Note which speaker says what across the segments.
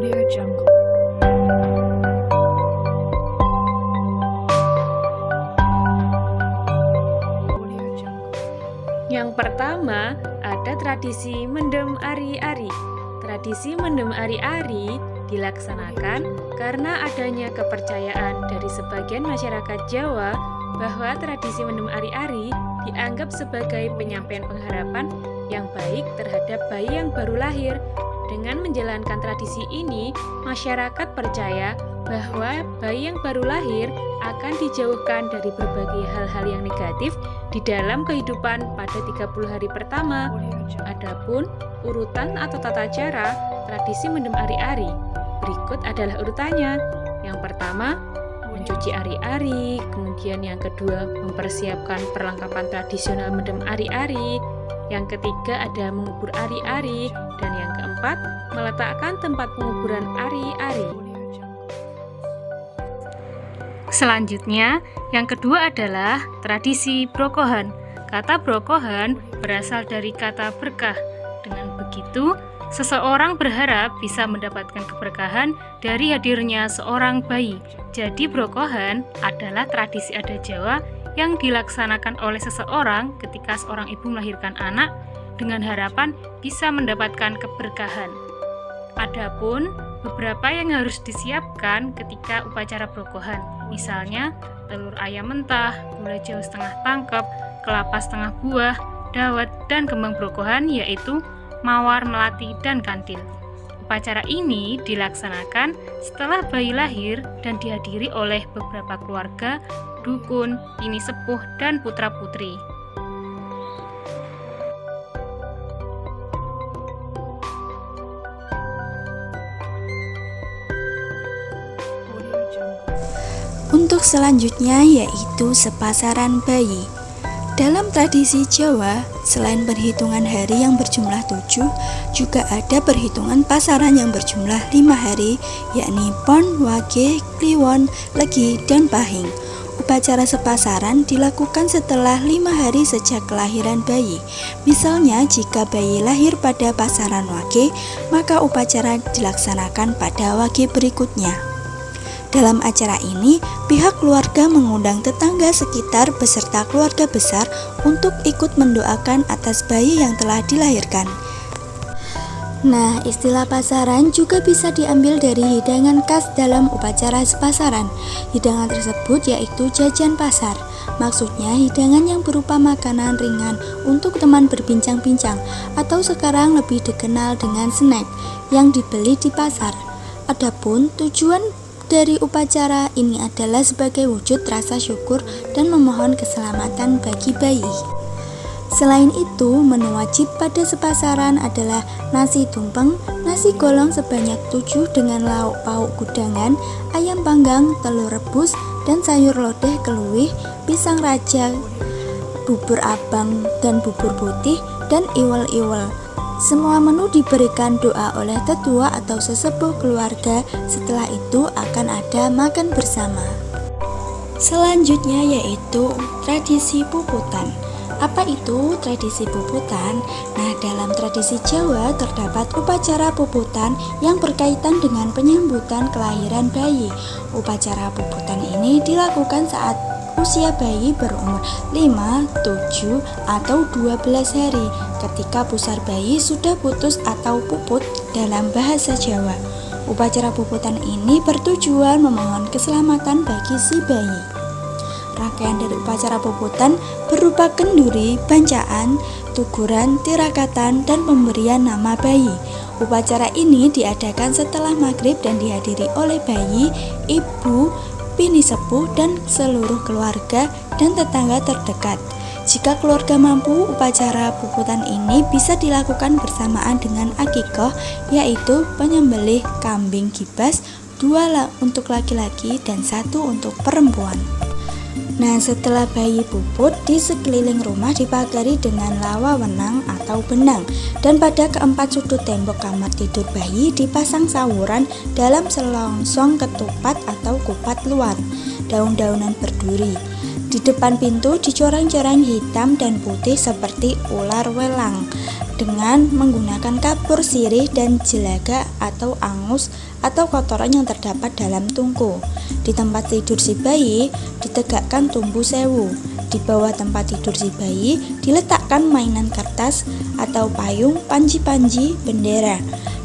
Speaker 1: Audio Jungle. Audio Jungle.
Speaker 2: Yang pertama, ada tradisi mendem ari-ari. Tradisi mendem ari-ari dilaksanakan karena adanya kepercayaan dari sebagian masyarakat Jawa bahwa tradisi mendem ari-ari dianggap sebagai penyampaian pengharapan yang baik terhadap bayi yang baru lahir. Dengan menjalankan tradisi ini, masyarakat percaya bahwa bayi yang baru lahir akan dijauhkan dari berbagai hal-hal yang negatif di dalam kehidupan pada 30 hari pertama. Adapun urutan atau tata cara tradisi mendem ari-ari, berikut adalah urutannya. Yang pertama, mencuci ari-ari, kemudian yang kedua, mempersiapkan perlengkapan tradisional mendem ari-ari, yang ketiga ada mengubur ari-ari, dan yang keempat, meletakkan tempat penguburan ari-ari. Selanjutnya, yang kedua adalah tradisi brokohan. Kata brokohan berasal dari kata berkah. Dengan begitu, seseorang berharap bisa mendapatkan keberkahan dari hadirnya seorang bayi. Jadi brokohan adalah tradisi adat Jawa yang dilaksanakan oleh seseorang ketika seorang ibu melahirkan anak dengan harapan bisa mendapatkan keberkahan. Adapun beberapa yang harus disiapkan ketika upacara brokohan, misalnya telur ayam mentah, gula jawa setengah tangkep, kelapa setengah buah, dawet, dan kembang brokohan yaitu mawar, melati, dan kantil. Upacara ini dilaksanakan setelah bayi lahir dan dihadiri oleh beberapa keluarga, dukun, ini sepuh, dan putra-putri.
Speaker 3: Untuk selanjutnya yaitu sepasaran bayi. Dalam tradisi Jawa, selain perhitungan hari yang berjumlah 7, juga ada perhitungan pasaran yang berjumlah 5 hari, yakni Pon, Wage, Kliwon, Legi, dan Pahing. Upacara sepasaran dilakukan setelah 5 hari sejak kelahiran bayi. Misalnya, jika bayi lahir pada pasaran Wage, maka upacara dilaksanakan pada Wage berikutnya. Dalam acara ini, pihak keluarga mengundang tetangga sekitar beserta keluarga besar untuk ikut mendoakan atas bayi yang telah dilahirkan. Nah, istilah pasaran juga bisa diambil dari hidangan khas dalam upacara sepasaran. Hidangan tersebut yaitu jajan pasar. Maksudnya hidangan yang berupa makanan ringan untuk teman berbincang-bincang atau sekarang lebih dikenal dengan snack yang dibeli di pasar. Adapun tujuan dari upacara ini adalah sebagai wujud rasa syukur dan memohon keselamatan bagi bayi. Selain itu, menu wajib pada sepasaran adalah nasi tumpeng, nasi golong sebanyak 7 dengan lauk pauk gudangan, ayam panggang, telur rebus, dan sayur lodeh keluih, pisang raja, bubur abang dan bubur putih, dan iwel-iwel. Semua menu diberikan doa oleh tetua atau sesepuh keluarga. Setelah itu akan ada makan bersama. Selanjutnya yaitu tradisi puputan. Apa itu tradisi puputan? Nah, dalam tradisi Jawa terdapat upacara puputan yang berkaitan dengan penyambutan kelahiran bayi. Upacara puputan ini dilakukan saat usia bayi berumur 5, 7, atau 12 hari ketika pusar bayi sudah putus atau puput dalam bahasa Jawa. Upacara puputan ini bertujuan memohon keselamatan bagi si bayi. Rangkaian dari upacara puputan berupa kenduri, bancaan, tuguran, tirakatan, dan pemberian nama bayi. Upacara ini diadakan setelah maghrib dan dihadiri oleh bayi, ibu, bini sepuh, dan seluruh keluarga dan tetangga terdekat. Jika keluarga mampu, upacara puputan ini bisa dilakukan bersamaan dengan akikah, yaitu penyembelih kambing gibas, 2 untuk laki-laki dan 1 untuk perempuan. Nah, setelah bayi puput, di sekeliling rumah dipagari dengan lawa wenang atau benang, dan pada keempat sudut tembok kamar tidur bayi dipasang saluran dalam selongsong ketupat atau kupat luar, daun-daunan berduri. Di depan pintu dicoreng-coreng hitam dan putih seperti ular welang dengan menggunakan kapur sirih dan jelaga atau angus atau kotoran yang terdapat dalam tungku. Di tempat tidur si bayi ditegakkan tumbu sewu. Di bawah tempat tidur si bayi diletakkan mainan kertas atau payung, panji-panji, bendera.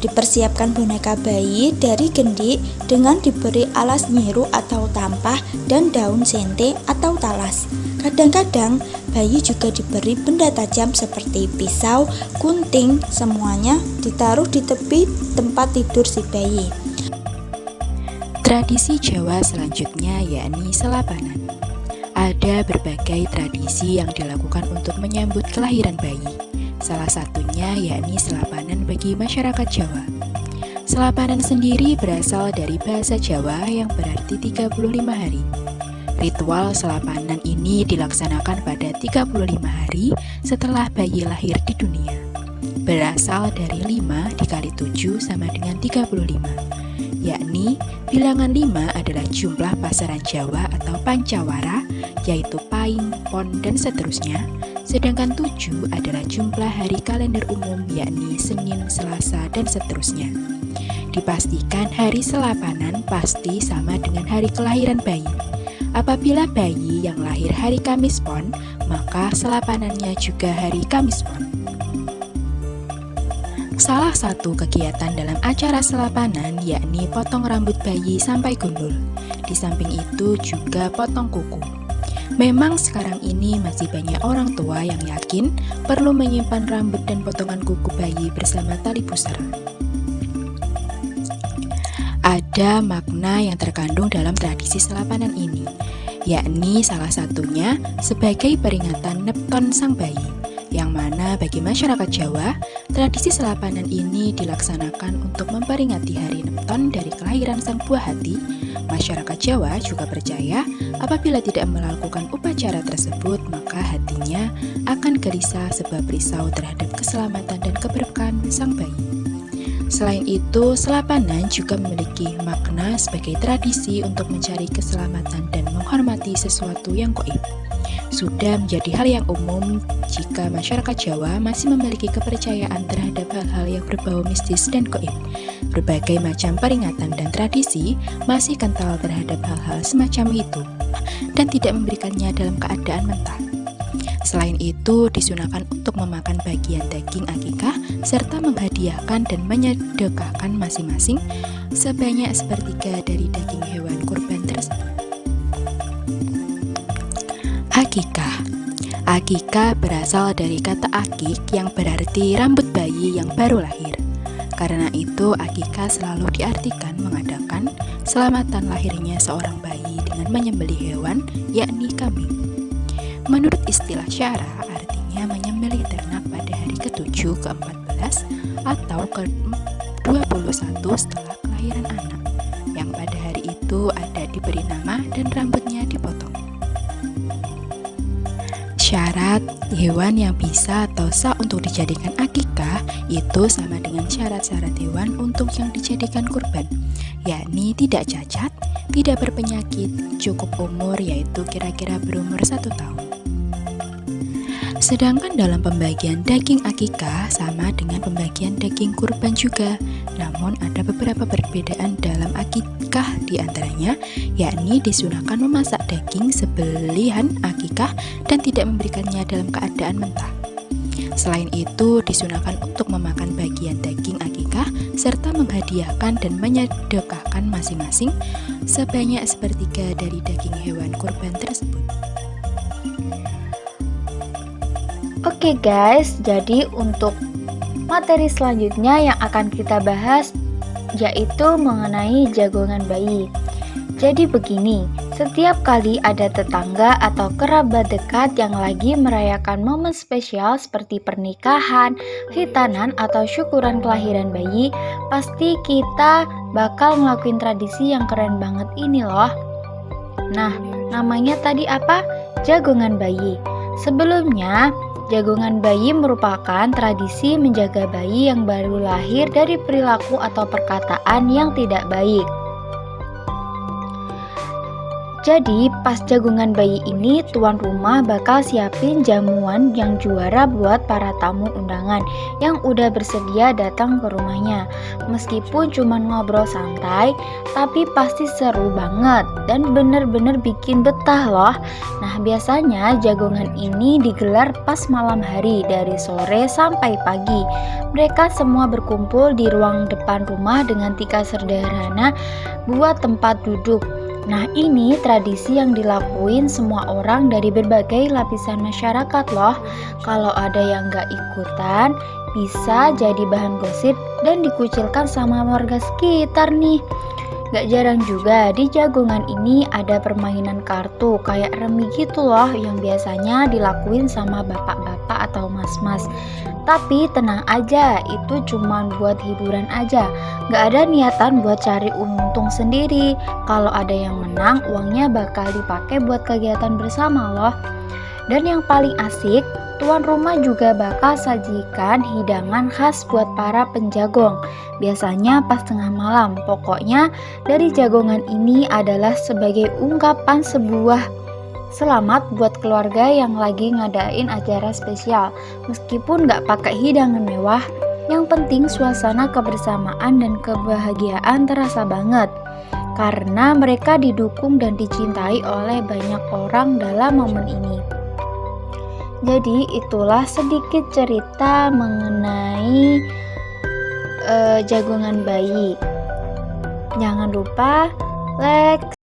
Speaker 3: Dipersiapkan boneka bayi dari gendik dengan diberi alas nyiru atau tampah dan daun sente atau talas. Kadang-kadang bayi juga diberi benda tajam seperti pisau, gunting, semuanya ditaruh di tepi tempat tidur si bayi.
Speaker 4: Tradisi Jawa selanjutnya yakni selapanan. Ada berbagai tradisi yang dilakukan untuk menyambut kelahiran bayi. Salah satunya yakni selapanan bagi masyarakat Jawa. Selapanan sendiri berasal dari bahasa Jawa yang berarti 35 hari. Ritual selapanan ini dilaksanakan pada 35 hari setelah bayi lahir di dunia. Berasal dari 5 dikali 7 sama dengan 35, yakni bilangan 5 adalah jumlah pasaran Jawa atau pancawara, yaitu Paing, Pon, dan seterusnya. Sedangkan 7 adalah jumlah hari kalender umum, yakni Senin, Selasa, dan seterusnya. Dipastikan hari selapanan pasti sama dengan hari kelahiran bayi. Apabila bayi yang lahir hari Kamis Pon, maka selapanannya juga hari Kamis Pon. Salah satu kegiatan dalam acara selapanan yakni potong rambut bayi sampai gundul. Di samping itu juga potong kuku. Memang sekarang ini masih banyak orang tua yang yakin perlu menyimpan rambut dan potongan kuku bayi bersama tali pusar. Ada makna yang terkandung dalam tradisi selapanan ini, yakni salah satunya sebagai peringatan nepton sang bayi, yang mana bagi masyarakat Jawa, tradisi selapanan ini dilaksanakan untuk memperingati hari nepton dari kelahiran sang buah hati. Masyarakat Jawa juga percaya apabila tidak melakukan upacara tersebut, maka hatinya akan gelisah sebab risau terhadap keselamatan dan keberkahan sang bayi. Selain itu, selapanan juga memiliki makna sebagai tradisi untuk mencari keselamatan dan menghormati sesuatu yang gaib. Sudah menjadi hal yang umum jika masyarakat Jawa masih memiliki kepercayaan terhadap hal-hal yang berbau mistis dan gaib. Berbagai macam peringatan dan tradisi masih kental terhadap hal-hal semacam itu dan tidak memberikannya dalam keadaan mentah. Selain itu, disunahkan untuk memakan bagian daging akikah serta menghadiahkan dan menyedekahkan masing-masing sebanyak sepertiga dari daging hewan kurban tersebut. Akikah. Akikah berasal dari kata akik yang berarti rambut bayi yang baru lahir. Karena itu, akikah selalu diartikan mengadakan selamatan lahirnya seorang bayi dengan menyembelih hewan, yakni kambing. Menurut istilah syara, artinya menyembelih ternak pada hari ke-7, ke-14, atau ke-21 setelah kelahiran anak, yang pada hari itu ada diberi nama dan rambutnya dipotong. Syarat hewan yang bisa atau sah untuk dijadikan akikah itu sama dengan syarat-syarat hewan untuk yang dijadikan kurban, yakni tidak cacat, tidak berpenyakit, cukup umur yaitu kira-kira berumur 1 tahun. Sedangkan dalam pembagian daging akikah sama dengan pembagian daging kurban juga, namun ada beberapa perbedaan dalam akikah diantaranya, yakni disunahkan memasak daging sembelihan akikah dan tidak memberikannya dalam keadaan mentah. Selain itu, disunahkan untuk memakan bagian daging akikah serta menghadiahkan dan menyedekahkan masing-masing sebanyak sepertiga dari daging hewan kurban tersebut.
Speaker 1: Oke guys, jadi untuk materi selanjutnya yang akan kita bahas yaitu mengenai jagongan bayi. Jadi begini, setiap kali ada tetangga atau kerabat dekat yang lagi merayakan momen spesial seperti pernikahan, khitanan, atau syukuran kelahiran bayi, pasti kita bakal ngelakuin tradisi yang keren banget ini loh. Nah, namanya tadi apa? Jagongan bayi. Sebelumnya, jagongan bayi merupakan tradisi menjaga bayi yang baru lahir dari perilaku atau perkataan yang tidak baik. Jadi pas jagungan bayi ini tuan rumah bakal siapin jamuan yang juara buat para tamu undangan yang udah bersedia datang ke rumahnya. Meskipun cuma ngobrol santai, tapi pasti seru banget dan bener-bener bikin betah loh. Nah biasanya jagungan ini digelar pas malam hari dari sore sampai pagi. Mereka semua berkumpul di ruang depan rumah dengan tikar sederhana buat tempat duduk. Nah ini tradisi yang dilakuin semua orang dari berbagai lapisan masyarakat loh. Kalau ada yang gak ikutan, bisa jadi bahan gosip dan dikucilkan sama warga sekitar nih. Gak jarang juga di jagongan ini ada permainan kartu kayak remi gitu loh yang biasanya dilakuin sama bapak-bapak atau mas-mas. Tapi tenang aja, itu cuma buat hiburan aja. Gak ada niatan buat cari untung sendiri. Kalau ada yang menang, uangnya bakal dipakai buat kegiatan bersama loh. Dan yang paling asik, tuan rumah juga bakal sajikan hidangan khas buat para penjagong. Biasanya pas tengah malam. Pokoknya dari jagongan ini adalah sebagai ungkapan sebuah selamat buat keluarga yang lagi ngadain acara spesial. Meskipun gak pakai hidangan mewah, yang penting suasana kebersamaan dan kebahagiaan terasa banget. Karena mereka didukung dan dicintai oleh banyak orang dalam momen ini. Jadi itulah sedikit cerita mengenai jagongan bayi. Jangan lupa like,